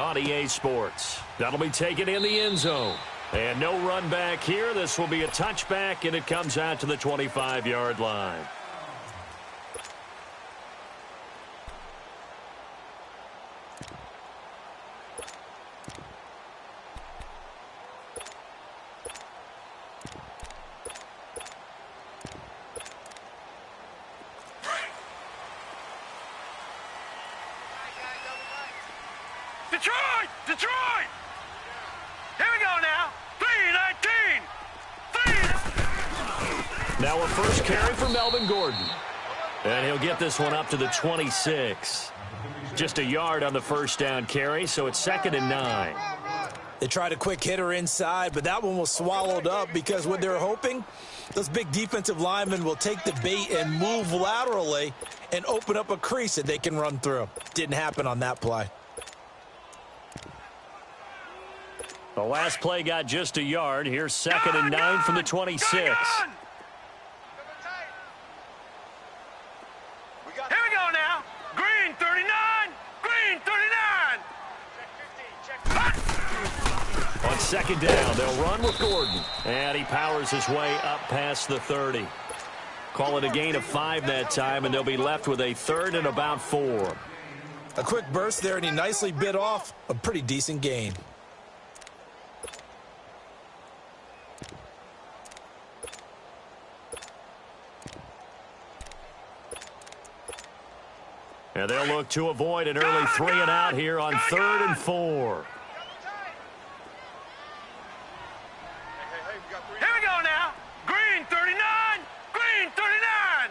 on EA Sports. That'll be taken in the end zone. And no run back here. This will be a touchback, and it comes out to the 25-yard line. Detroit! Detroit! Here we go now. 3-19. Now a first carry for Melvin Gordon. And he'll get this one up to the 26. Just a yard on the first down carry, so it's 2nd and 9. They tried a quick hitter inside, but that one was swallowed up because what they're hoping, those big defensive linemen will take the bait and move laterally and open up a crease that they can run through. Didn't happen on that play. The last play got just a yard. Here's 2nd and 9 from the 26. Here we go now. Green 39. Green 39. On 2nd down, they'll run with Gordon. And he powers his way up past the 30. Call it a gain of 5 that time, and they'll be left with a 3rd and about 4. A quick burst there, and he nicely bit off a pretty decent gain. And they'll look to avoid an early 3 and out here on 3rd and 4. Here we go now. Green 39. Green 39.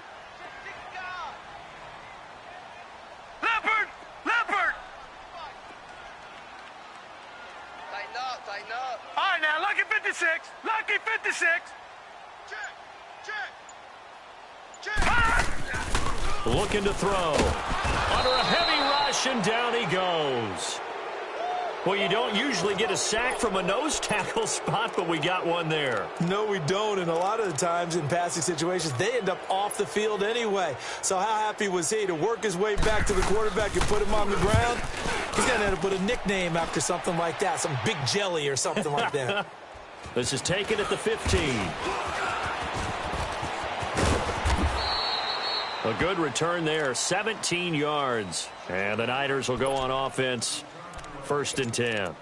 Leopard. Leopard. Tighten up, tighten up. All right now, lucky 56. Lucky 56. Check. Looking to throw. Under a heavy rush, and down he goes. Well, you don't usually get a sack from a nose tackle spot, but we got one there. No, we don't, and a lot of the times in passing situations, they end up off the field anyway. So how happy was he to work his way back to the quarterback and put him on the ground? He's going to end up with a nickname after something like that, some Big Jelly or something like that. This is taken at the 15. A good return there, 17 yards. And the Niners will go on offense, 1st and 10.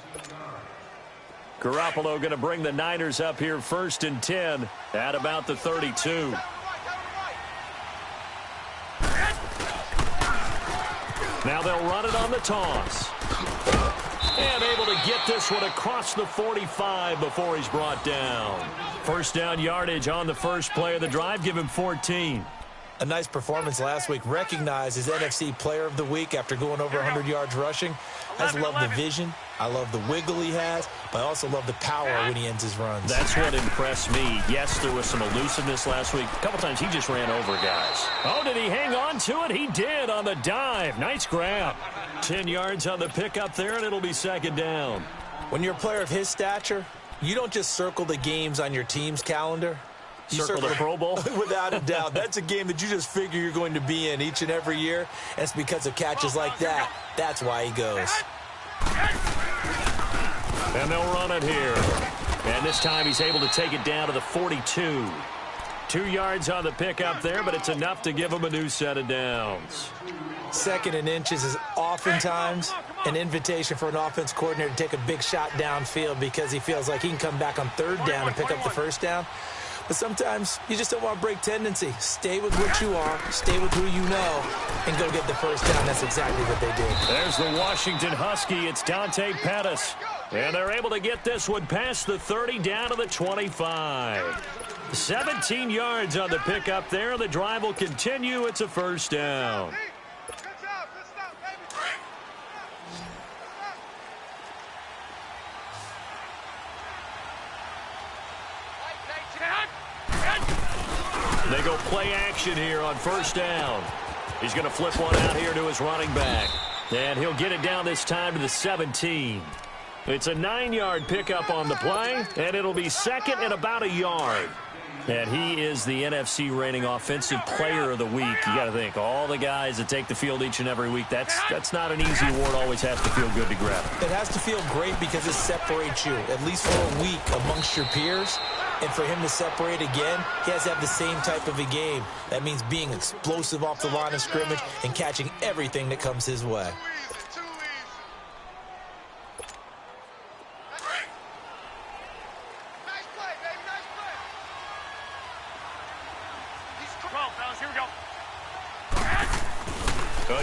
Garoppolo going to bring the Niners up here 1st and 10 at about the 32. Now they'll run it on the toss. And able to get this one across the 45 before he's brought down. First down yardage on the first play of the drive. Give him 14. A nice performance last week. Recognized as NFC Player of the Week after going over 100 yards rushing. I just love the vision. I love the wiggle he has, but I also love the power when he ends his runs. That's what impressed me. Yes, there was some elusiveness last week. A couple times he just ran over guys. Oh, did he hang on to it? He did on the dive. Nice grab. 10 yards on the pickup there, and it'll be 2nd down. When you're a player of his stature, you don't just circle the games on your team's calendar. Circle the Pro Bowl? Without a doubt. That's a game that you just figure you're going to be in each and every year. And it's because of catches like that. That's why he goes. And they'll run it here. And this time he's able to take it down to the 42. 2 yards on the pickup there, but it's enough to give him a new set of downs. 2nd and inches is oftentimes an invitation for an offense coordinator to take a big shot downfield because he feels like he can come back on 3rd down and pick up the 1st down. But sometimes you just don't want to break tendency. Stay with what you are, stay with who you know, and go get the 1st down. That's exactly what they did. There's the Washington Husky. It's Dante Pettis. And they're able to get this one past the 30 down to the 25. 17 yards on the pickup there. The drive will continue. It's a 1st down. They go play action here on 1st down. He's going to flip one out here to his running back. And he'll get it down this time to the 17. It's a 9-yard pickup on the play, and it'll be 2nd and about a yard. And he is the NFC reigning offensive player of the week. You got to think, all the guys that take the field each and every week, that's not an easy award. Always has to feel good to grab. It has to feel great because it separates you, at least for a week, amongst your peers. And for him to separate again, he has to have the same type of a game. That means being explosive off the line of scrimmage and catching everything that comes his way.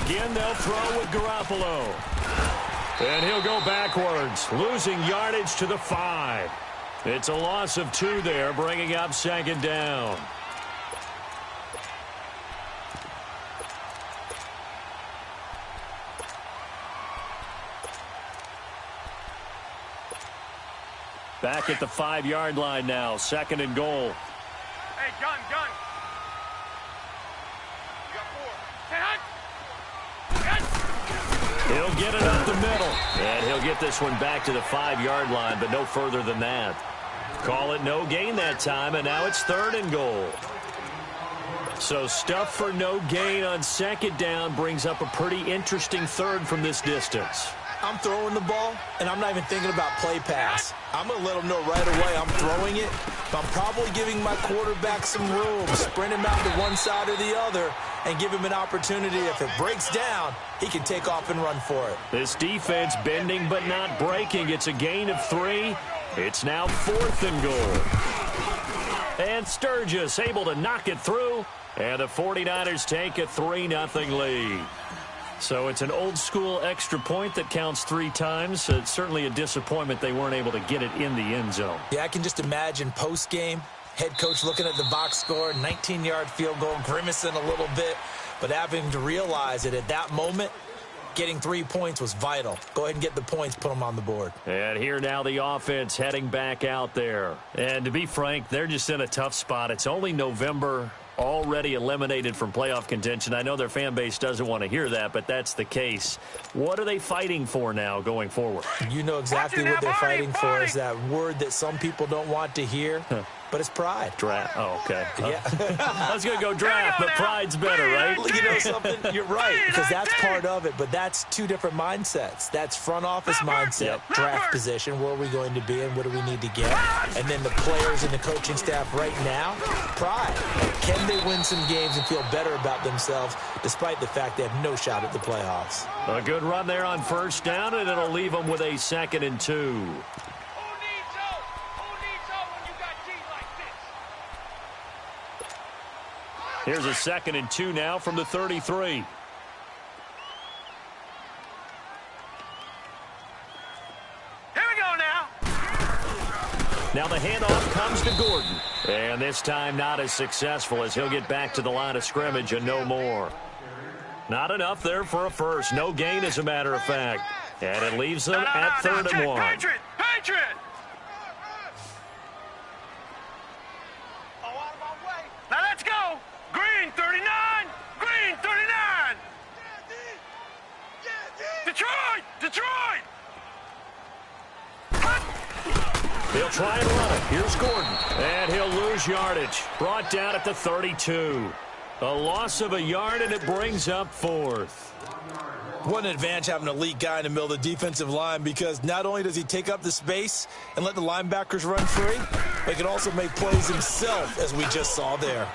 Again, they'll throw with Garoppolo. And he'll go backwards, losing yardage to the 5. It's a loss of 2 there, bringing up 2nd down. Back at the 5-yard line now, 2nd and goal. Hey, gun. He'll get it up the middle, and he'll get this one back to the 5-yard line, but no further than that. Call it no gain that time, and now it's 3rd and goal. So stuff for no gain on 2nd down brings up a pretty interesting 3rd from this distance. I'm throwing the ball, and I'm not even thinking about play pass. I'm going to let him know right away I'm throwing it, but I'm probably giving my quarterback some room, sprint him out to one side or the other, and give him an opportunity. If it breaks down, he can take off and run for it. This defense bending but not breaking. It's a gain of 3. It's now 4th and goal. And Sturgis able to knock it through, and the 49ers take a 3-0 lead. So it's an old-school extra point that counts 3 times. It's certainly a disappointment they weren't able to get it in the end zone. Yeah, I can just imagine post-game, head coach looking at the box score, 19-yard field goal, grimacing a little bit, but having to realize that at that moment, getting 3 points was vital. Go ahead and get the points, put them on the board. And here now the offense heading back out there. And to be frank, they're just in a tough spot. It's only November, already eliminated from playoff contention. I know their fan base doesn't want to hear that, but that's the case. What are they fighting for now going forward? You know exactly what they're fighting for is that word that some people don't want to hear. But it's pride. Draft. Oh, okay. Yeah. I was going to go draft, but pride's better, right? You know something? You're right, because that's part of it, but that's 2 different mindsets. That's front office mindset, draft position, where are we going to be and what do we need to get? And then the players and the coaching staff right now, pride. Can they win some games and feel better about themselves despite the fact they have no shot at the playoffs? A good run there on 1st down, and it'll leave them with a 2nd and 2. Here's a 2nd and 2 now from the 33. Here we go now. Now the handoff comes to Gordon. And this time not as successful as he'll get back to the line of scrimmage and no more. Not enough there for a first. No gain, as a matter of fact. And it leaves them at 3rd and 1. Patriot! Now let's go! Green 39! Green 39! Detroit! He'll try and run it. Here's Gordon. And he'll lose yardage. Brought down at the 32. A loss of a yard, and it brings up 4th. What an advantage having an elite guy in the middle of the defensive line, because not only does he take up the space and let the linebackers run free, but he can also make plays himself, as we just saw there.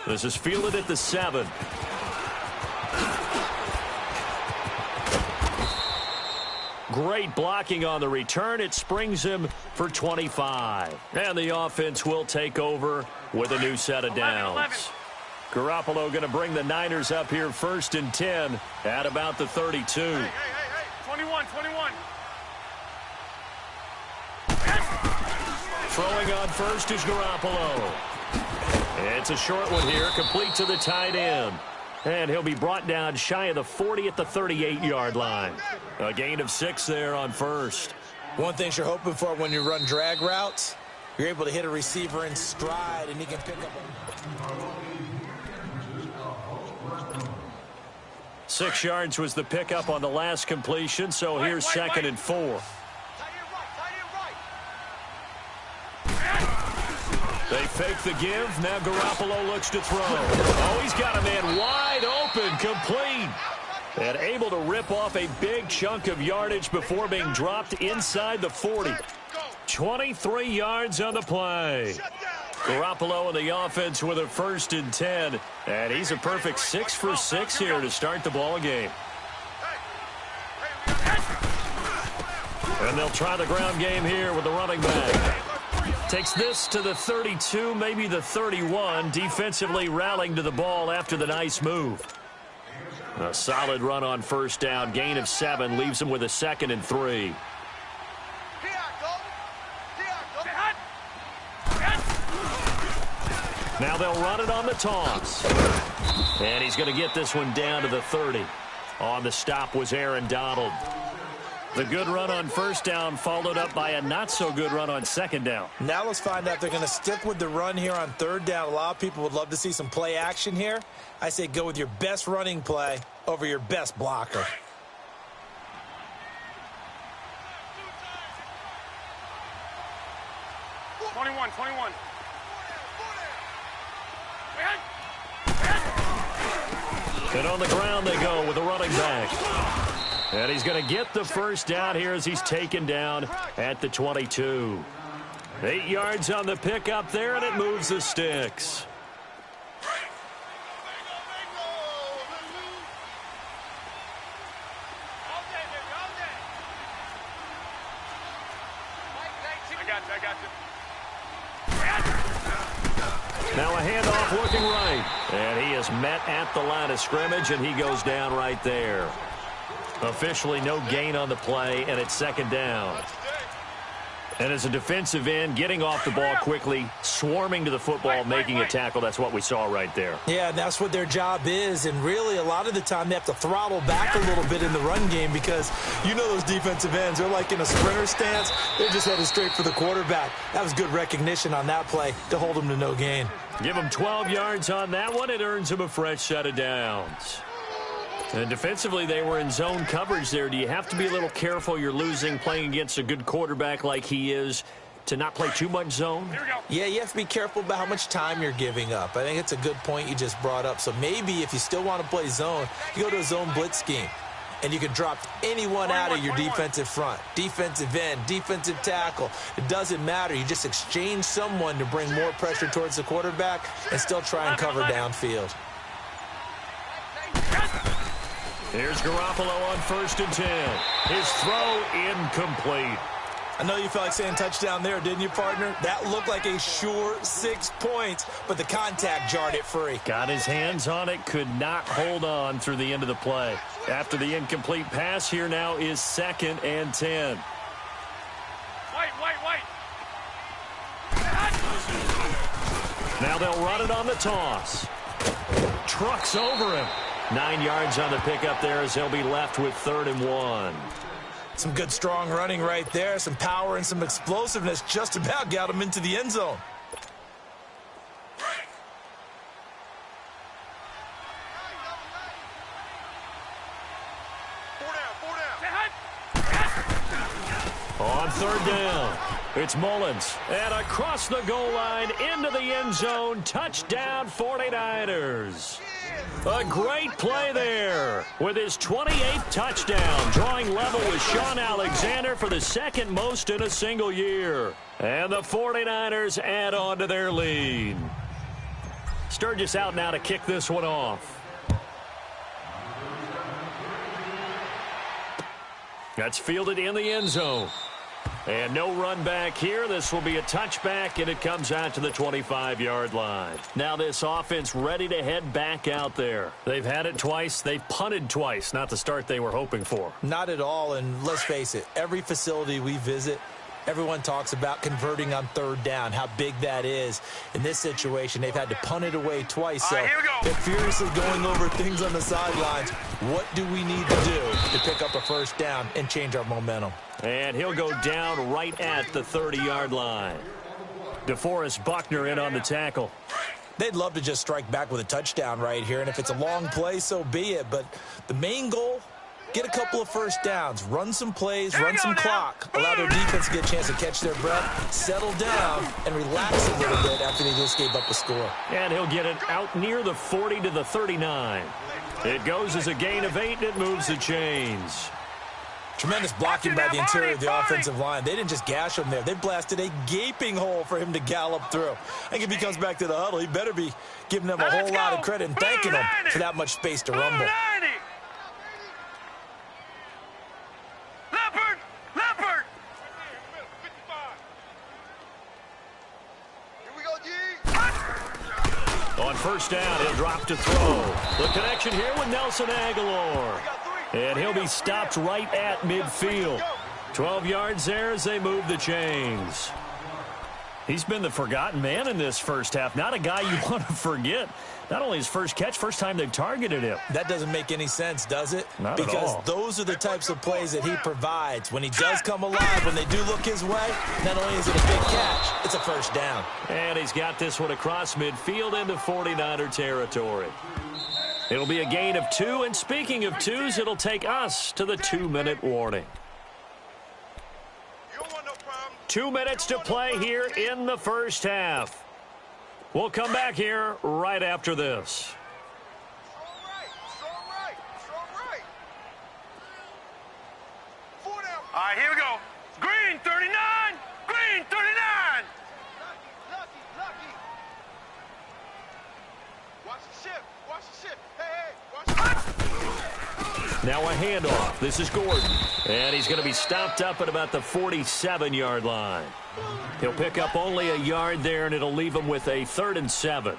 This is fielded at the 7. Great blocking on the return. It springs him for 25. And the offense will take over with a new set of downs. Garoppolo going to bring the Niners up here 1st and 10 at about the 32. Hey. 21. Throwing on first is Garoppolo. It's a short one here, complete to the tight end. And he'll be brought down shy of the 40 at the 38-yard line. A gain of 6 there on 1st. One thing you're hoping for when you run drag routes, you're able to hit a receiver in stride, and he can pick up. 6 yards was the pickup on the last completion, so here's 2nd and 4. They fake the give. Now Garoppolo looks to throw. Oh, he's got a man wide open, complete. And able to rip off a big chunk of yardage before being dropped inside the 40. 23 yards on the play. Garoppolo in the offense with a 1st and 10. And he's a perfect 6 for 6 here to start the ball game. And they'll try the ground game here with the running back. Takes this to the 32, maybe the 31. Defensively rallying to the ball after the nice move. A solid run on 1st down. Gain of 7 leaves him with a 2nd and 3. Now they'll run it on the toss. And he's going to get this one down to the 30. On the stop was Aaron Donald. The good run on 1st down followed up by a not-so-good run on 2nd down. Now let's find out if they're going to stick with the run here on 3rd down. A lot of people would love to see some play action here. I say go with your best running play over your best blocker. And on the ground they go with the running back. And he's going to get the 1st down here as he's taken down at the 22. 8 yards on the pickup there, and it moves the sticks. Now a handoff looking right. And he is met at the line of scrimmage, and he goes down right there. Officially no gain on the play, and it's 2nd down. And as a defensive end, getting off the ball quickly, swarming to the football, making a tackle, that's what we saw right there. Yeah, that's what their job is, and really a lot of the time they have to throttle back a little bit in the run game because you know those defensive ends, they're like in a sprinter stance. They're just headed straight for the quarterback. That was good recognition on that play to hold them to no gain. Give him 12 yards on that one. It earns him a fresh set of downs. And defensively, they were in zone coverage there. Do you have to be a little careful? You're losing playing against a good quarterback like he is to not play too much zone? Yeah, you have to be careful about how much time you're giving up. I think it's a good point you just brought up. So maybe if you still want to play zone, you go to a zone blitz scheme. And you can drop anyone out of your defensive front. Defensive end, defensive tackle. It doesn't matter. You just exchange someone to bring more pressure towards the quarterback and still try and cover downfield. Here's Garoppolo on 1st and 10. His throw incomplete. I know you felt like saying touchdown there, didn't you, partner? That looked like a sure 6 points, but the contact jarred it free. Got his hands on it, could not hold on through the end of the play. After the incomplete pass, here now is 2nd and 10. Now they'll run it on the toss. Trucks over him. 9 yards on the pickup there as they'll be left with 3rd and 1. Some good, strong running right there. Some power and some explosiveness just about got him into the end zone. On 3rd down, it's Mullins. And across the goal line, into the end zone, touchdown 49ers. A great play there with his 28th touchdown, drawing level with Sean Alexander for the 2nd most in a single year. And the 49ers add on to their lead. Sturgis out now to kick this one off. That's fielded in the end zone. And no run back here. This will be a touchback, and it comes out to the 25-yard line. Now this offense ready to head back out there. They've had it twice. They've punted twice. Not the start they were hoping for. Not at all, and let's face it, every facility we visit, everyone talks about converting on 3rd down, how big that is. In this situation, they've had to punt it away twice, so they're furiously going over things on the sidelines. What do we need to do to pick up a 1st down and change our momentum? And he'll go down right at the 30-yard line. DeForest Buckner in on the tackle. They'd love to just strike back with a touchdown right here, and if it's a long play, so be it. But the main goal, get a couple of first downs, run some plays, run some clock, allow their defense to get a chance to catch their breath, settle down, and relax a little bit after they just gave up a score. And he'll get it out near the 40 to the 39. It goes as a gain of 8, and it moves the chains. Tremendous blocking by the interior of the offensive line. They didn't just gash him there. They blasted a gaping hole for him to gallop through. I think if he comes back to the huddle, he better be giving them a whole lot of credit and thanking them for that much space to rumble. Leopard! Here we go, G. On first down, he'll drop to throw. The connection here with Nelson Aguilar. And he'll be stopped right at midfield. 12 yards there as they move the chains. He's been the forgotten man in this first half. Not a guy you want to forget. Not only his first catch, first time they've targeted him. That doesn't make any sense, does it? Not at all. Because those are the types of plays that he provides. When he does come alive, when they do look his way, not only is it a big catch, it's a first down. And he's got this one across midfield into 49er territory. It'll be a gain of 2, and speaking of 2s, it'll take us to the 2-minute warning. 2 minutes to play here in the first half. We'll come back here right after this. All right, here we go. Green 39! Green 39! Lucky. Watch the ship. Now a handoff. This is Gordon. And he's going to be stopped up at about the 47-yard line. He'll pick up only a yard there, and it'll leave him with a 3rd and 7.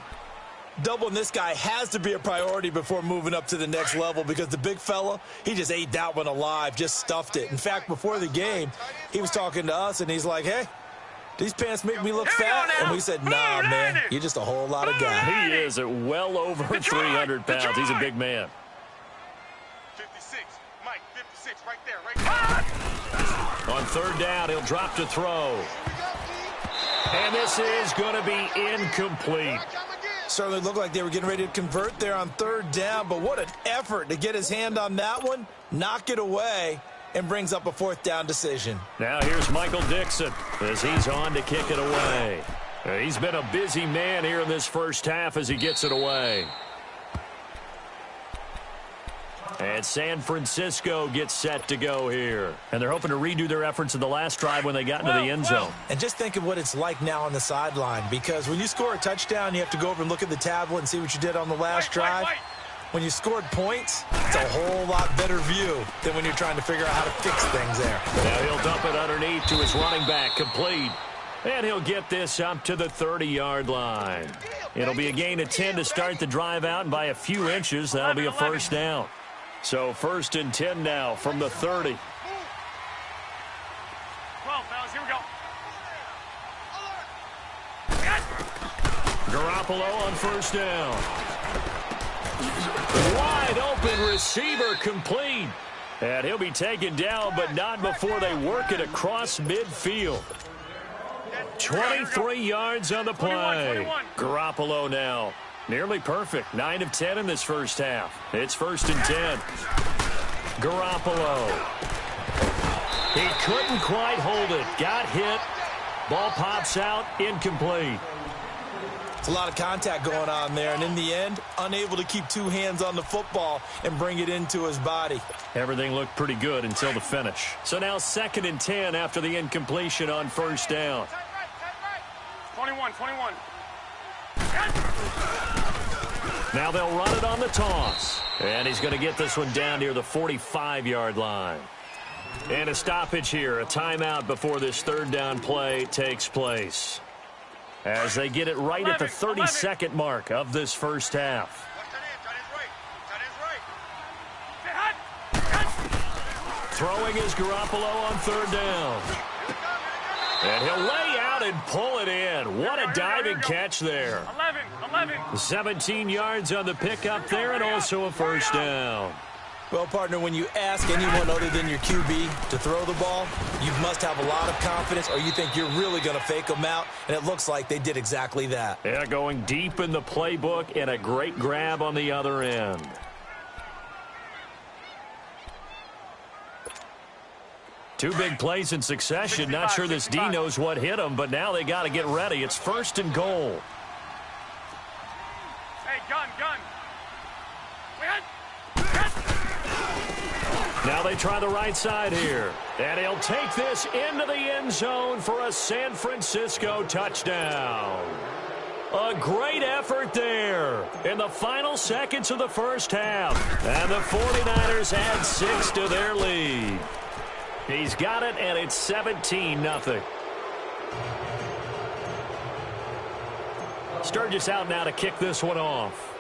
Doubling this guy has to be a priority before moving up to the next level because the big fella, he just ate that one alive, just stuffed it. In fact, before the game, he was talking to us, and he's like, hey, these pants make me look fat. And we said, nah, man, you're just a whole lot of guy. He is at well over 300 pounds. He's a big man. 56, Mike, 56, right there. On third down, he'll drop to throw. And this is going to be incomplete. Certainly looked like they were getting ready to convert there on third down, but what an effort to get his hand on that one, knock it away, and brings up a 4th down decision. Now here's Michael Dixon as he's on to kick it away. He's been a busy man here in this first half as he gets it away. And San Francisco gets set to go here. And they're hoping to redo their efforts in the last drive when they got into the end zone. And just think of what it's like now on the sideline, because when you score a touchdown, you have to go over and look at the tablet and see what you did on the last drive. When you scored points, it's a whole lot better view than when you're trying to figure out how to fix things there. Now he'll dump it underneath to his running back, complete. And he'll get this up to the 30-yard line. It'll be a gain of 10 to start the drive out, and by a few inches, that'll be a first down. So 1st and 10 now from the 30. 12, fellas, here we go. Garoppolo on first down. Wide open receiver, complete. And he'll be taken down, but not before they work it across midfield. 23 yards on the play. 21. Garoppolo now. Nearly perfect. 9 of 10 in this first half. It's 1st and 10. Garoppolo. He couldn't quite hold it. Got hit. Ball pops out. Incomplete. It's a lot of contact going on there, and in the end, unable to keep 2 hands on the football and bring it into his body. Everything looked pretty good until the finish. So now 2nd and 10 after the incompletion on first down. 21. Now they'll run it on the toss. And he's going to get this one down near the 45-yard line. And a stoppage here, a timeout before this 3rd down play takes place. As they get it right at the 32nd mark of this first half. Throwing is Garoppolo on 3rd down. And he'll lay out and pull it in. What a diving catch there. 11. 17 yards on the pickup there, and also a first down. Well, partner, when you ask anyone other than your QB to throw the ball, you must have a lot of confidence, or you think you're really going to fake them out, and it looks like they did exactly that. Yeah, going deep in the playbook and a great grab on the other end. Two big plays in succession. Not sure this D knows what hit him, but now they got to get ready. It's 1st and goal. Hey, gun. Now they try the right side here. And he'll take this into the end zone for a San Francisco touchdown. A great effort there in the final seconds of the first half. And the 49ers add 6 to their lead. He's got it, and it's 17-0. Sturgis out now to kick this one off.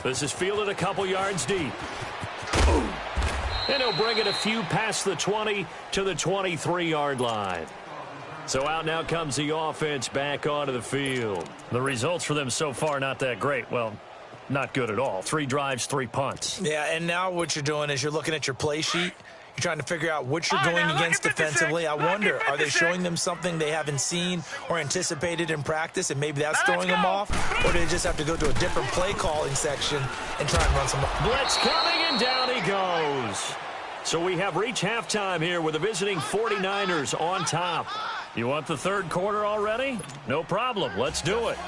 This is fielded a couple yards deep. And he'll bring it a few past the 20 to the 23-yard line. So out now comes the offense back onto the field. The results for them so far not that great. Well, not good at all. 3 drives, 3 punts. Yeah, and now what you're doing is you're looking at your play sheet. You're trying to figure out what you're going against defensively. I wonder, are they showing them something they haven't seen or anticipated in practice, and maybe that's throwing them off? Or do they just have to go to a different play calling section and try and run some... Blitz coming, and down he goes. So we have reached halftime here with the visiting 49ers on top. You want the third quarter already? No problem. Let's do it.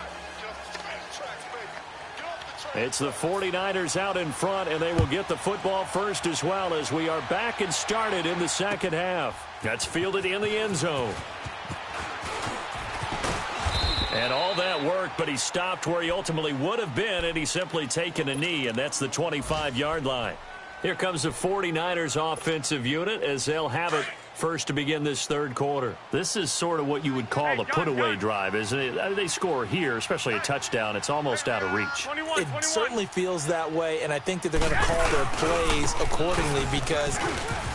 It's the 49ers out in front, and they will get the football first as well as we are back and started in the second half. That's fielded in the end zone. And all that work, but he stopped where he ultimately would have been, and he's simply taken a knee, and that's the 25-yard line. Here comes the 49ers offensive unit as they'll have it first to begin this third quarter. This is sort of what you would call a put-away drive, isn't it? They score here, especially a touchdown. It's almost out of reach. It certainly feels that way, and I think that they're going to call their plays accordingly because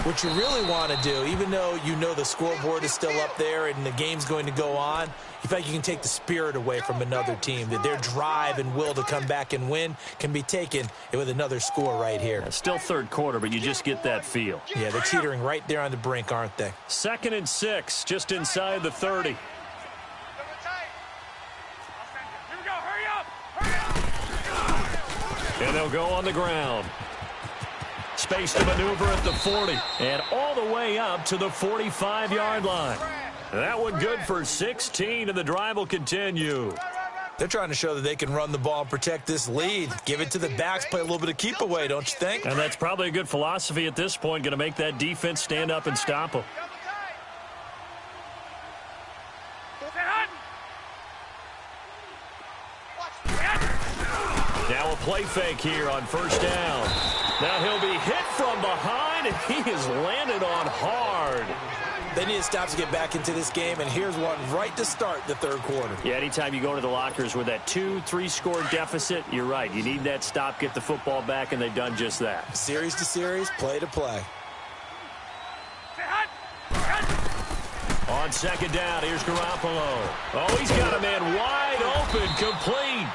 what you really want to do, even though you know the scoreboard is still up there and the game's going to go on, you feel like you can take the spirit away from another team, that their drive and will to come back and win can be taken with another score right here. Still third quarter, but you just get that feel. Yeah, they're teetering right there on the brink, aren't they? 2nd and 6, just inside the 30. Here we go. Hurry up. And they'll go on the ground. Space to maneuver at the 40. And all the way up to the 45-yard line. That one good for 16, and the drive will continue. They're trying to show that they can run the ball and protect this lead. Give it to the backs, play a little bit of keep away, don't you think? And that's probably a good philosophy at this point, going to make that defense stand up and stop them. Now a play fake here on first down. Now he'll be hit from behind, and he is landed on hard. They need to stop to get back into this game, and here's one right to start the third quarter. Yeah, anytime you go to the lockers with that 2-3 score deficit, you're right. You need that stop, get the football back, and they've done just that. Series to series, play to play. On second down, here's Garoppolo. Oh, he's got a man wide open, complete.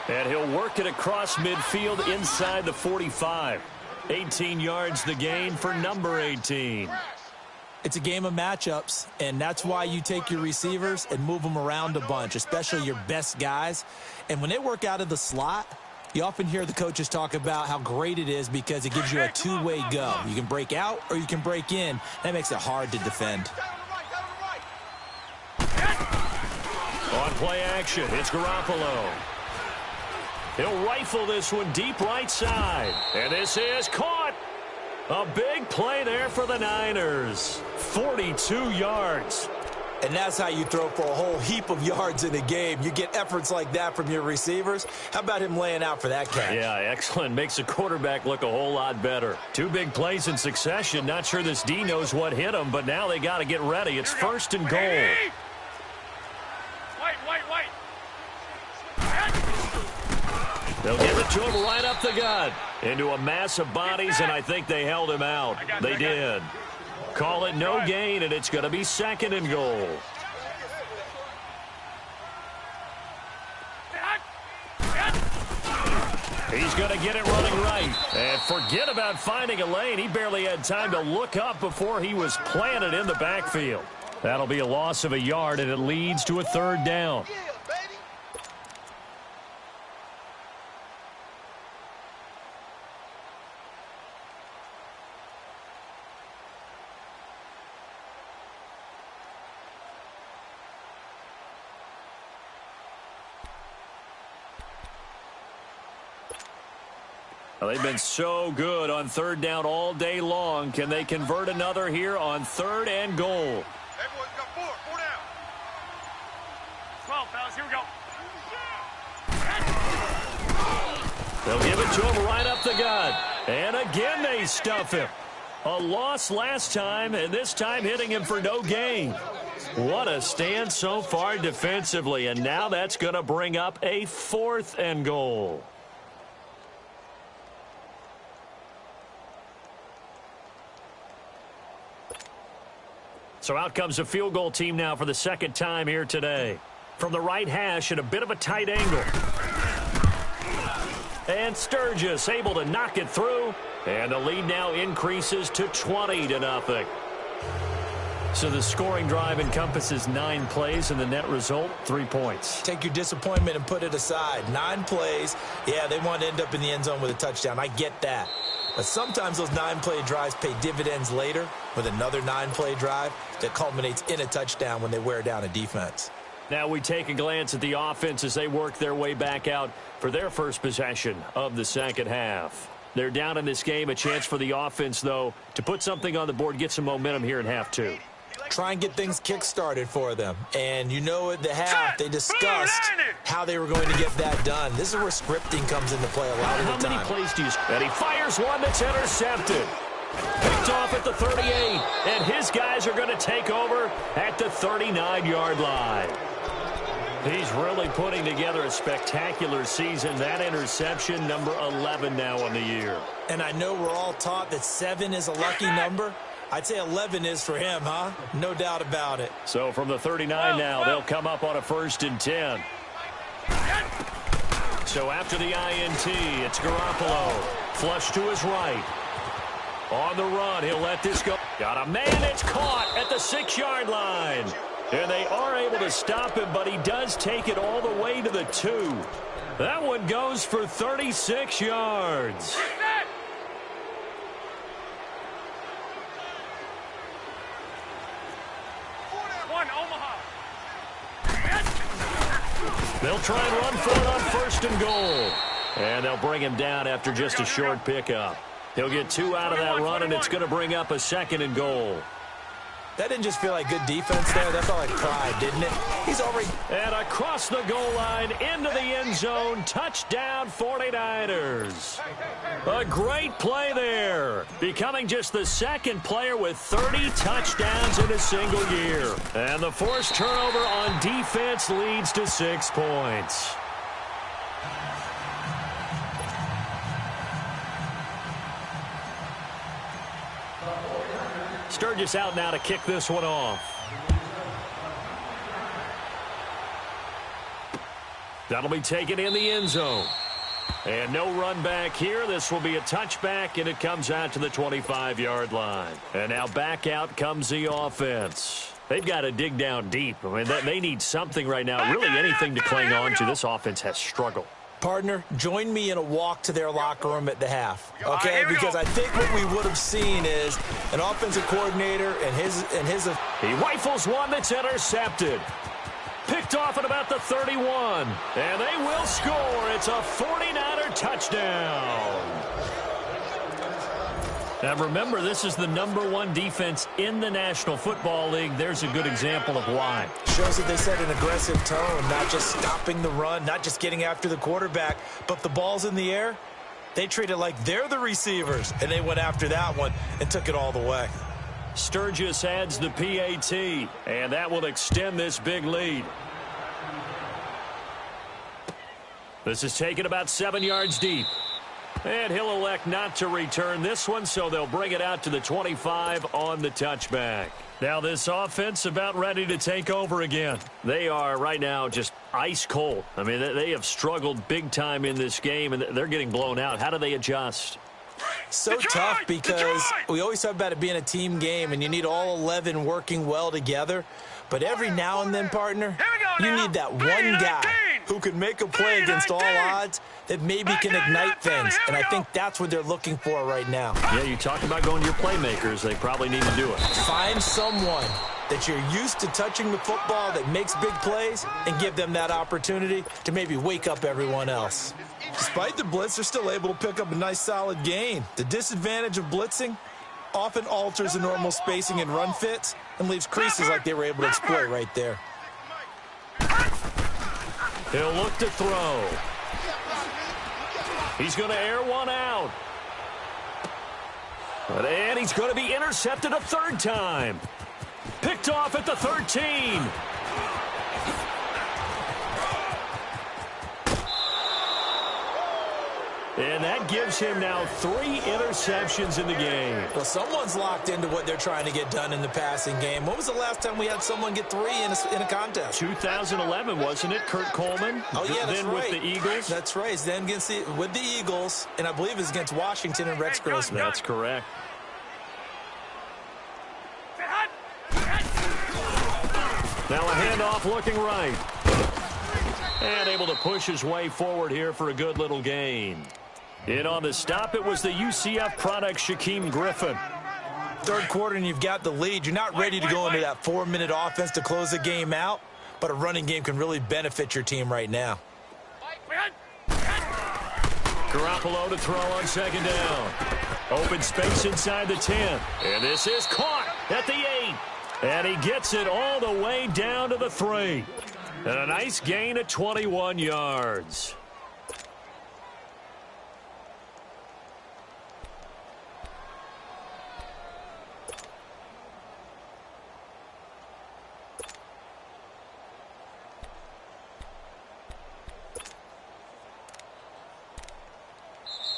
And he'll work it across midfield inside the 45. 18 yards the gain for number 18. It's a game of matchups, and that's why you take your receivers and move them around a bunch, especially your best guys. And when they work out of the slot, you often hear the coaches talk about how great it is because it gives you a two-way go. You can break out or you can break in. That makes it hard to defend. On play action, it's Garoppolo. He'll rifle this one deep right side. And this is caught. A big play there for the Niners. 42 yards. And that's how you throw for a whole heap of yards in a game. You get efforts like that from your receivers. How about him laying out for that catch? Yeah, excellent. Makes the quarterback look a whole lot better. 2 big plays in succession. Not sure this D knows what hit him, but now they got to get ready. It's 1st and goal. Wait. They'll give it to him right up the gut. Into a mass of bodies, and I think they held him out. They did. Call it no gain, and it's going to be 2nd and goal. He's going to get it running right. And forget about finding a lane. He barely had time to look up before he was planted in the backfield. That'll be a loss of a yard, and it leads to a 3rd down. Well, they've been so good on third down all day long. Can they convert another here on 3rd and goal? Everyone's got 4 down. 12, fellas, here we go. They'll give it to him right up the gut. And again they stuff him. A loss last time, and this time hitting him for no gain. What a stand so far defensively, and now that's going to bring up a 4th and goal. So out comes a field goal team now for the 2nd time here today. From the right hash at a bit of a tight angle. And Sturgis able to knock it through. And the lead now increases to 20-0. So the scoring drive encompasses 9 plays, and the net result, 3 points. Take your disappointment and put it aside. 9 plays. Yeah, they want to end up in the end zone with a touchdown. I get that. But sometimes those 9-play drives pay dividends later with another 9-play drive that culminates in a touchdown when they wear down a defense. Now we take a glance at the offense as they work their way back out for their first possession of the 2nd half. They're down in this game. A chance for the offense, though, to put something on the board, get some momentum here in half 2. Try and get things kick-started for them. And you know at the half, they discussed how they were going to get that done. This is where scripting comes into play a lot of the time. How many plays do you... And he fires one that's intercepted. Picked off at the 38. And his guys are going to take over at the 39-yard line. He's really putting together a spectacular season. That interception, number 11 now on the year. And I know we're all taught that 7 is a lucky number. I'd say 11 is for him, huh? No doubt about it. So from the 39 now, they'll come up on a 1st and 10. So after the INT, it's Garoppolo. Flush to his right. On the run, he'll let this go. Got a man, it's caught at the 6-yard line. And they are able to stop him, but he does take it all the way to the 2. That one goes for 36 yards. They'll try and run for it on 1st and goal. And they'll bring him down after just a short pickup. He'll get 2 out of that run, and it's going to bring up a 2nd and goal. That didn't just feel like good defense there. That felt like pride, didn't it? He's already... And across the goal line, into the end zone, touchdown 49ers. A great play there. Becoming just the 2nd player with 30 touchdowns in a single year. And the forced turnover on defense leads to 6 points. Sturgis out now to kick this one off. That'll be taken in the end zone. And no run back here. This will be a touchback, and it comes out to the 25-yard line. And now back out comes the offense. They've got to dig down deep. I mean, they need something right now, really anything to cling on to. This offense has struggled. Partner, join me in a walk to their locker room at the half, okay? Because I think what we would have seen is an offensive coordinator and his. He rifles one that's intercepted. Picked off at about the 31. And they will score. It's a 49er touchdown. Now remember, this is the #1 defense in the National Football League. There's a good example of why. Shows that they set an aggressive tone, not just stopping the run, not just getting after the quarterback, but the ball's in the air. They treat it like they're the receivers, and they went after that one and took it all the way. Sturgis adds the PAT, and that will extend this big lead. This is taken about 7 yards deep. And he'll elect not to return this one, so they'll bring it out to the 25 on the touchback. Now this offense about ready to take over again. They are right now just ice cold. I mean, they have struggled big time in this game, and they're getting blown out. How do they adjust? So tough because we always talk about it being a team game, and you need all 11 working well together. But every now and then, partner, you need that one guy who can make a play against all odds that maybe can ignite things. And I think that's what they're looking for right now. Yeah, you talk about going to your playmakers. They probably need to do it. Find someone that you're used to touching the football that makes big plays and give them that opportunity to maybe wake up everyone else. Despite the blitz, they're still able to pick up a nice solid gain. The disadvantage of blitzing often alters the normal spacing and run fits and leaves creases like they were able to exploit right there. He'll look to throw. He's going to air one out. And he's going to be intercepted a third time. Picked off at the 13. And that gives him now 3 interceptions in the game. Well, someone's locked into what they're trying to get done in the passing game. When was the last time we had someone get 3 in a contest? 2011, wasn't it? Kurt Coleman? Oh, yeah, that's then right. With the Eagles? That's right. It's then with the Eagles, and I believe it's against Washington and Rex Grossman. That's correct. Now a handoff looking right. And able to push his way forward here for a good little gain. In on the stop, it was the UCF product, Shaquem Griffin. Third quarter and you've got the lead. You're not ready to go into that 4-minute offense to close the game out, but a running game can really benefit your team right now. Garoppolo to throw on second down. Open space inside the 10. And this is caught at the 8. And he gets it all the way down to the 3. And a nice gain of 21 yards.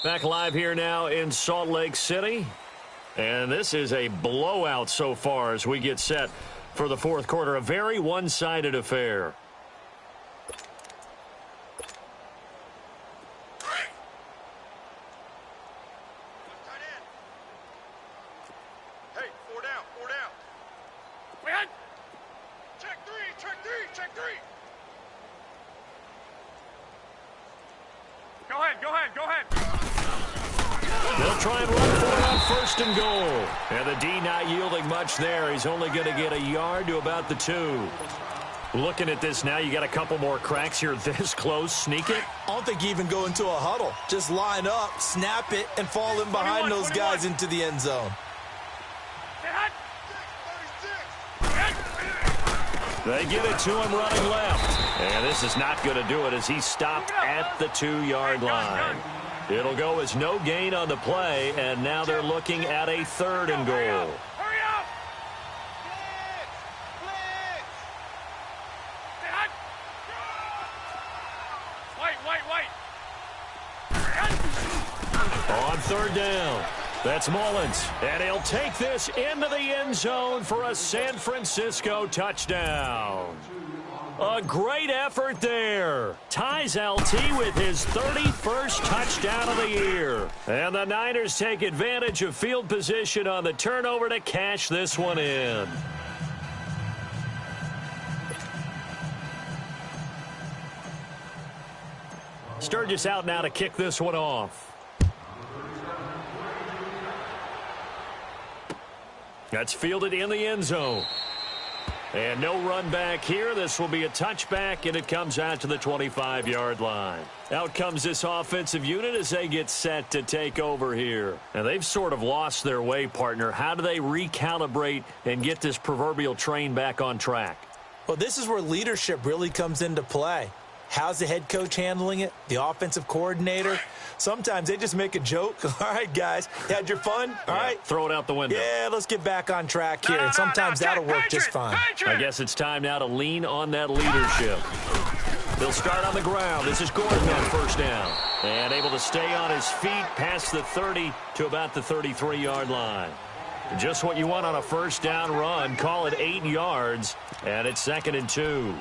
Back live here now in Salt Lake City. And this is a blowout so far as we get set for the fourth quarter. A very one-sided affair. Hey, 4 down, 4 down. Check 3, check 3, check 3. Go ahead, go ahead. They'll try and run for it on first and goal. And the D not yielding much there. He's only going to get a yard to about the 2. Looking at this now, you got a couple more cracks here this close. Sneak it. I don't think you even go into a huddle. Just line up, snap it, and fall in behind 21, those guys into the end zone. They give it to him running left. And this is not going to do it as he stopped at the 2-yard line. It'll go as no gain on the play, and now they're looking at a 3rd and goal. Hurry up! Wait. On 3rd down. That's Mullins, and he'll take this into the end zone for a San Francisco touchdown. A great effort there. Ties LT with his 31st touchdown of the year. And the Niners take advantage of field position on the turnover to cash this one in. Sturgis out now to kick this one off. That's fielded in the end zone. And no run back here. This will be a touchback, and it comes out to the 25-yard line. Out comes this offensive unit as they get set to take over here. And they've sort of lost their way, partner. How do they recalibrate and get this proverbial train back on track? Well, this is where leadership really comes into play. How's the head coach handling it? The offensive coordinator? Sometimes they just make a joke. All right, guys, had your fun? All right. Throw it out the window. Yeah, let's get back on track here. And sometimes that'll work just fine. I guess it's time now to lean on that leadership. They'll start on the ground. This is Gordon on first down. And able to stay on his feet past the 30 to about the 33-yard line. Just what you want on a first down run. Call it 8 yards. And it's 2nd and 2.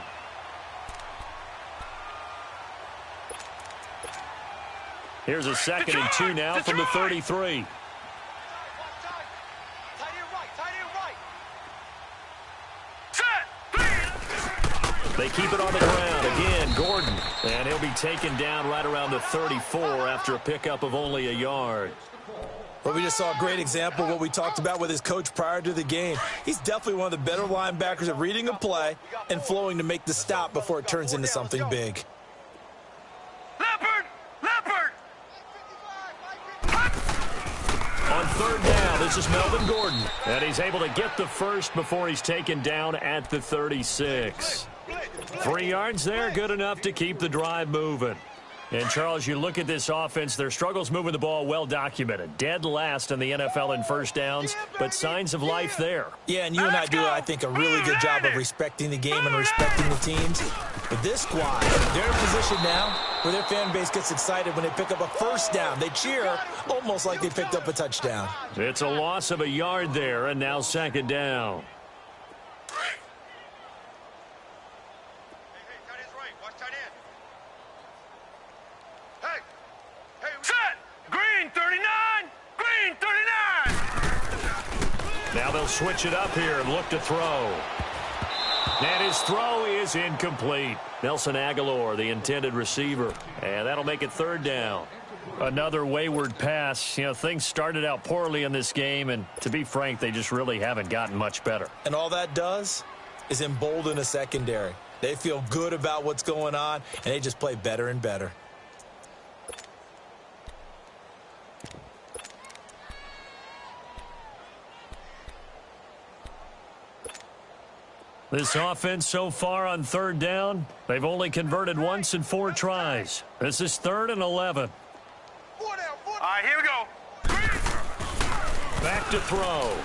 Here's a 2nd and 2 now from the 33. They keep it on the ground. Again, Gordon. And he'll be taken down right around the 34 after a pickup of only a yard. Well, we just saw a great example of what we talked about with his coach prior to the game. He's definitely one of the better linebackers at reading a play and flowing to make the stop before it turns into something big. Leopard! Leopard! On third down, this is Melvin Gordon. And he's able to get the first before he's taken down at the 36. 3 yards there, good enough to keep the drive moving. And, Charles, you look at this offense, their struggles moving the ball well documented. Dead last in the NFL in first downs, but signs of life there. Yeah, and you and I do, I think, a really good job of respecting the game and respecting the teams. But this squad, they're in a position now where their fan base gets excited when they pick up a first down. They cheer almost like they picked up a touchdown. It's a loss of a yard there, and now second down. Now they'll switch it up here and look to throw. And his throw is incomplete. Nelson Aguilar, the intended receiver. And that'll make it third down. Another wayward pass. You know, things started out poorly in this game, and to be frank, they just really haven't gotten much better. And all that does is embolden a secondary. They feel good about what's going on, and they just play better and better. This offense so far on third down, they've only converted once in 4 tries. This is 3rd and 11. All right, here we go. Back to throw.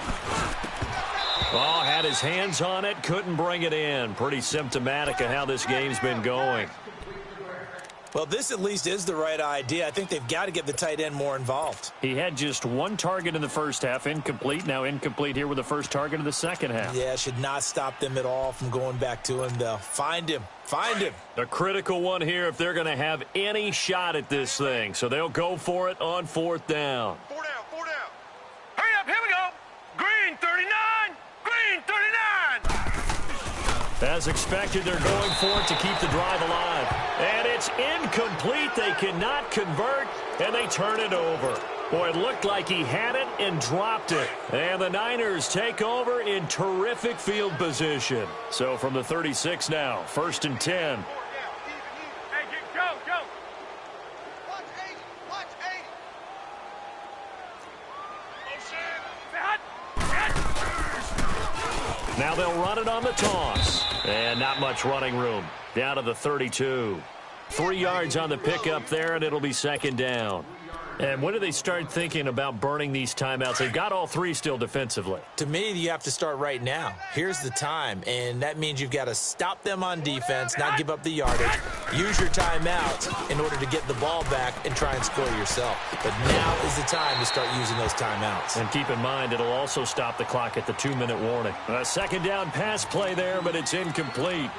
Oh, had his hands on it, couldn't bring it in. Pretty symptomatic of how this game's been going. Well, this at least is the right idea. I think they've got to get the tight end more involved. He had just 1 target in the first half, incomplete. Now incomplete here with the first target of the second half. Yeah, should not stop them at all from going back to him, though. Find him. Find him. A critical one here if they're going to have any shot at this thing. So they'll go for it on 4th down. 4 down, 4 down. Hurry up, here we go. Green 39. Green 39. As expected, they're going for it to keep the drive alive. And it's incomplete. They cannot convert, and they turn it over. Boy, it looked like he had it and dropped it. And the Niners take over in terrific field position. So from the 36 now, 1st and 10. Hey, go, go. Watch 80, watch 80. Now they'll run it on the toss. And not much running room. Down to the 32. 3 yards on the pickup there, and it'll be second down. And when do they start thinking about burning these timeouts? They've got all 3 still defensively. To me, you have to start right now. Here's the time, and that means you've got to stop them on defense, not give up the yardage, use your timeouts in order to get the ball back and try and score yourself. But now is the time to start using those timeouts. And keep in mind, it'll also stop the clock at the 2-minute warning. A second down pass play there, but it's incomplete.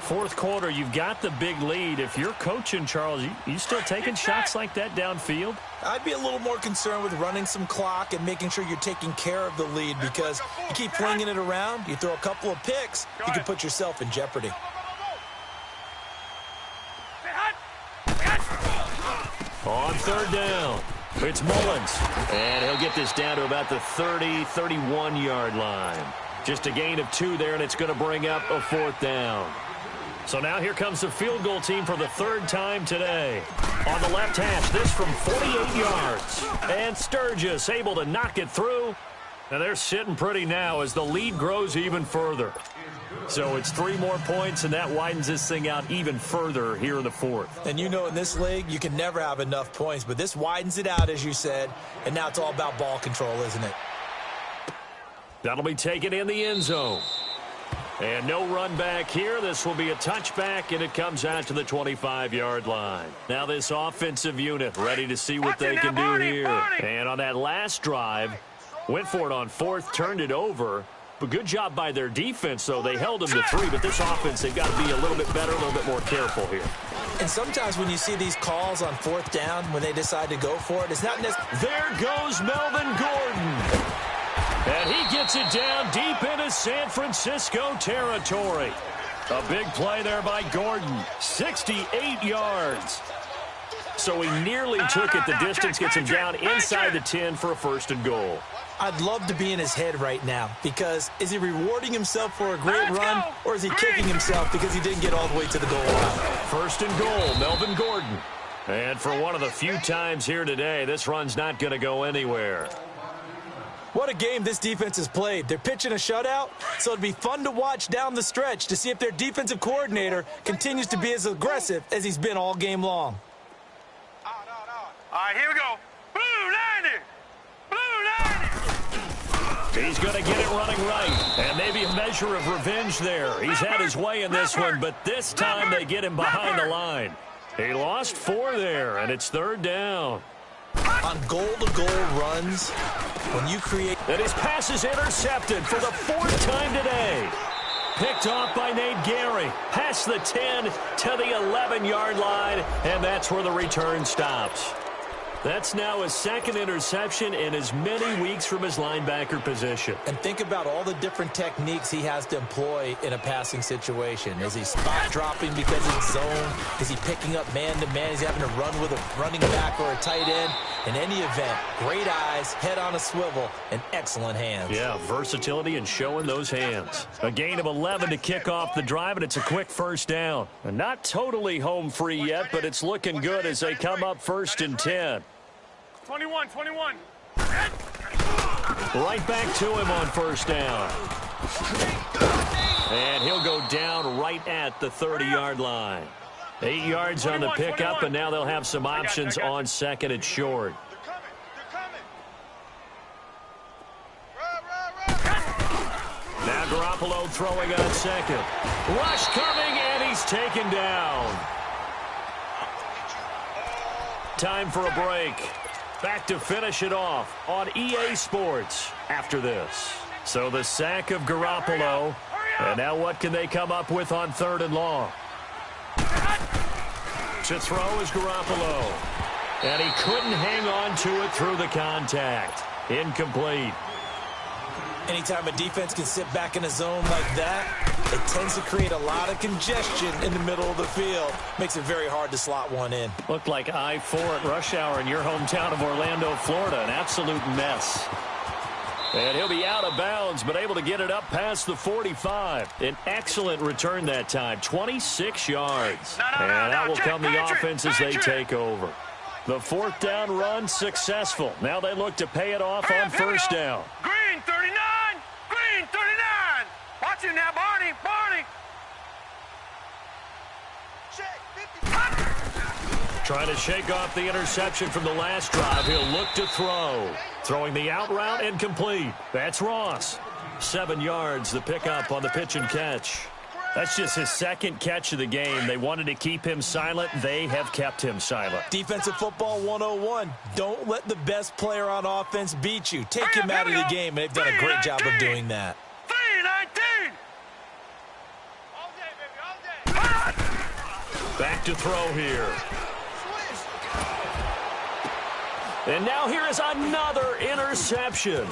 4th quarter, you've got the big lead. If you're coaching, Charles, you still taking shots like that downfield? I'd be a little more concerned with running some clock and making sure you're taking care of the lead, because you keep flinging it around, you throw a couple of picks, you can put yourself in jeopardy. On 3rd down, it's Mullins. And he'll get this down to about the 30, 31-yard line. Just a gain of 2 there, and it's going to bring up a 4th down. So now here comes the field goal team for the 3rd time today. On the left hash, this from 48 yards. And Sturgis able to knock it through. And they're sitting pretty now as the lead grows even further. So it's 3 more points, and that widens this thing out even further here in the 4th. And you know, in this league, you can never have enough points, but this widens it out, as you said, and now it's all about ball control, isn't it? That'll be taken in the end zone. And no run back here. This will be a touchback, and it comes out to the 25-yard line. Now this offensive unit ready to see what they can do here. And on that last drive, went for it on 4th, turned it over. But good job by their defense, though. They held them to 3, but this offense, they've got to be a little bit better, a little bit more careful here. And sometimes when you see these calls on 4th down, when they decide to go for it, it's not necessarily... There goes Melvin Gordon. And he gets it down deep into San Francisco territory. A big play there by Gordon. 68 yards. So he nearly took it the distance, gets him down inside the 10 for a 1st and goal. I'd love to be in his head right now because is he rewarding himself for a great run or is he kicking himself because he didn't get all the way to the goal line? 1st and goal, Melvin Gordon. And for one of the few times here today, this run's not going to go anywhere. What a game this defense has played. They're pitching a shutout, so it'd be fun to watch down the stretch to see if their defensive coordinator continues to be as aggressive as he's been all game long. All right, here we go. Blue 90. Blue 90. He's going to get it running right, and maybe a measure of revenge there. He's had his way in this one, but this time they get him behind the line. He lost 4 there, and it's 3rd down. On goal-to-goal runs, when you create... And his pass is intercepted for the 4th time today. Picked off by Nate Gary. Past the 10 to the 11-yard line, and that's where the return stops. That's now his 2nd interception in as many weeks from his linebacker position. And think about all the different techniques he has to employ in a passing situation. Is he spot dropping because it's zone? Is he picking up man-to-man? Is he having to run with a running back or a tight end? In any event, great eyes, head on a swivel, and excellent hands. Yeah, versatility and showing those hands. A gain of 11 to kick off the drive, and it's a quick 1st down. And not totally home free yet, but it's looking good as they come up 1st and 10. 21. Right back to him on 1st down. And he'll go down right at the 30-yard line. 8 yards on the pickup, and now they'll have some options on 2nd and short. Now Garoppolo throwing on 2nd. Rush coming, and he's taken down. Time for a break. Back to finish it off on EA Sports after this. So the sack of Garoppolo. And now what can they come up with on 3rd and long? To throw is Garoppolo. And he couldn't hang on to it through the contact. Incomplete. Anytime a defense can sit back in a zone like that, it tends to create a lot of congestion in the middle of the field. Makes it very hard to slot one in. Looked like I-4 at rush hour in your hometown of Orlando, Florida. An absolute mess. And he'll be out of bounds, but able to get it up past the 45. An excellent return that time, 26 yards. And that will come the offense as they take over. The 4th down run successful. Now they look to pay it off on 1st down. Green 39. Green 39. Watch him now, Barney. Trying to shake off the interception from the last drive. He'll look to throw. Throwing the out route and complete. That's Ross. 7 yards, the pickup on the pitch and catch. That's just his 2nd catch of the game. They wanted to keep him silent. They have kept him silent. Defensive football 101. Don't let the best player on offense beat you. Take him out of the game, and they've done a great job of doing that. 319. All day, baby, all day. Back to throw here. And now here is another interception.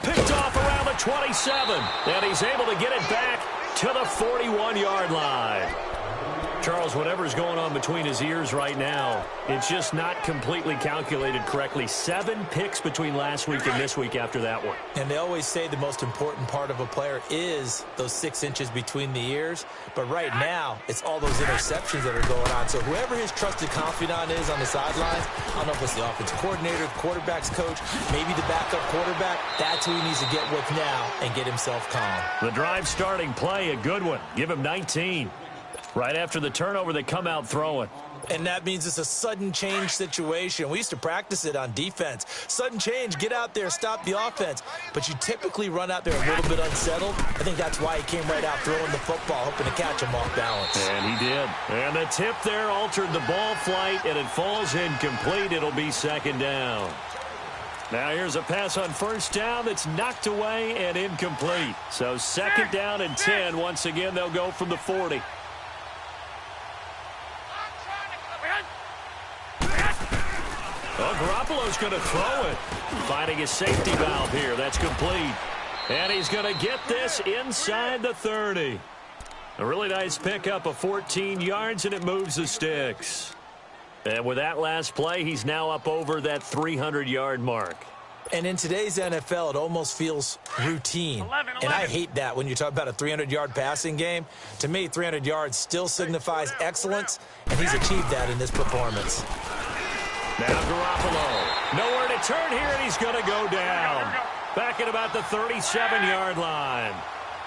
Picked off around the 27. And he's able to get it back to the 41-yard line. Charles, whatever's going on between his ears right now, it's just not completely calculated correctly. 7 picks between last week and this week after that one. And they always say the most important part of a player is those 6 inches between the ears. But right now, it's all those interceptions that are going on. So whoever his trusted confidant is on the sidelines, I don't know if it's the offensive coordinator, the quarterback's coach, maybe the backup quarterback, that's who he needs to get with now and get himself calm. The drive starting play, a good one. Give him 19. Right after the turnover, they come out throwing. And that means it's a sudden change situation. We used to practice it on defense. Sudden change, get out there, stop the offense. But you typically run out there a little bit unsettled. I think that's why he came right out throwing the football, hoping to catch him off balance. And he did. And the tip there altered the ball flight, and it falls incomplete. It'll be 2nd down. Now here's a pass on 1st down that's knocked away and incomplete. So 2nd down and 10. Once again, they'll go from the 40. Oh, Garoppolo's going to throw it. Finding his safety valve here. That's complete. And he's going to get this inside the 30. A really nice pickup of 14 yards, and it moves the sticks. And with that last play, he's now up over that 300-yard mark. And in today's NFL, it almost feels routine. 11. And I hate that when you talk about a 300-yard passing game. To me, 300 yards still signifies excellence, and he's achieved that in this performance. Now Garoppolo. Nowhere to turn here, and he's going to go down. Back at about the 37-yard line.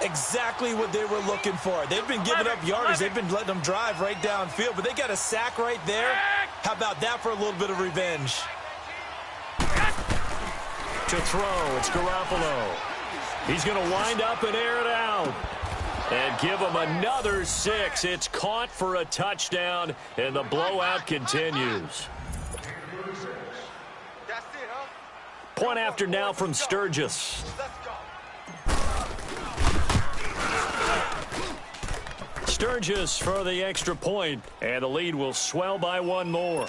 Exactly what they were looking for. They've been giving up yardage. They've been letting them drive right downfield, but they got a sack right there. How about that for a little bit of revenge? To throw, it's Garoppolo. He's going to wind up and air it out. And give him another 6. It's caught for a touchdown, and the blowout continues. That's it, huh? Point after now from Sturgis. Let's go. Sturgis for the extra point, and the lead will swell by one more.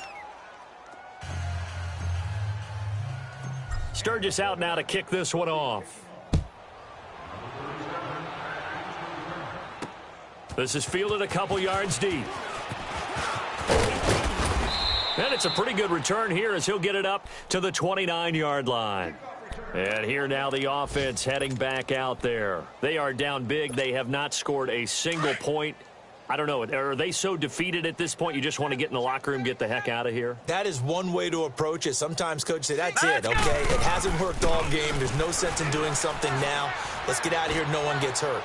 Sturgis out now to kick this one off. This is fielded a couple yards deep. And it's a pretty good return here as he'll get it up to the 29-yard line. And here now the offense heading back out there. They are down big. They have not scored a single point. I don't know. Are they so defeated at this point you just want to get in the locker room, get the heck out of here? That is one way to approach it. Sometimes coaches say, that's it, okay? It hasn't worked all game. There's no sense in doing something now. Let's get out of here. No one gets hurt.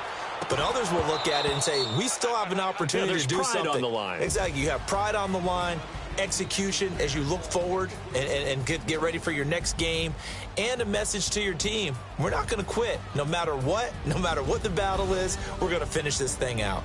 But others will look at it and say, we still have an opportunity to do something. There's pride on the line. Exactly. You have pride on the line, execution as you look forward and get ready for your next game, and a message to your team. We're not going to quit. No matter what the battle is, we're going to finish this thing out.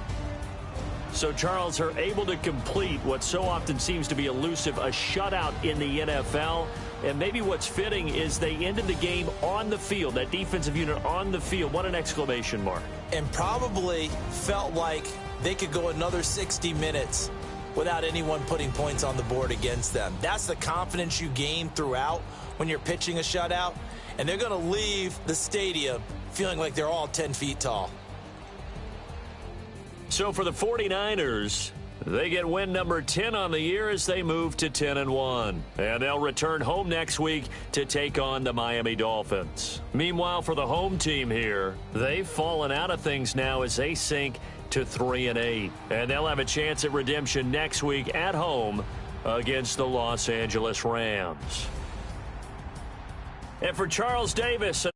So, Charles, are able to complete what so often seems to be elusive, a shutout in the NFL. And maybe what's fitting is they ended the game on the field, that defensive unit on the field. What an exclamation mark. And probably felt like they could go another 60 minutes without anyone putting points on the board against them. That's the confidence you gain throughout when you're pitching a shutout. And they're going to leave the stadium feeling like they're all 10 feet tall. So for the 49ers, they get win number 10 on the year as they move to 10-1. And they'll return home next week to take on the Miami Dolphins. Meanwhile, for the home team here, they've fallen out of things now as they sink to 3-8. And they'll have a chance at redemption next week at home against the Los Angeles Rams. And for Charles Davis...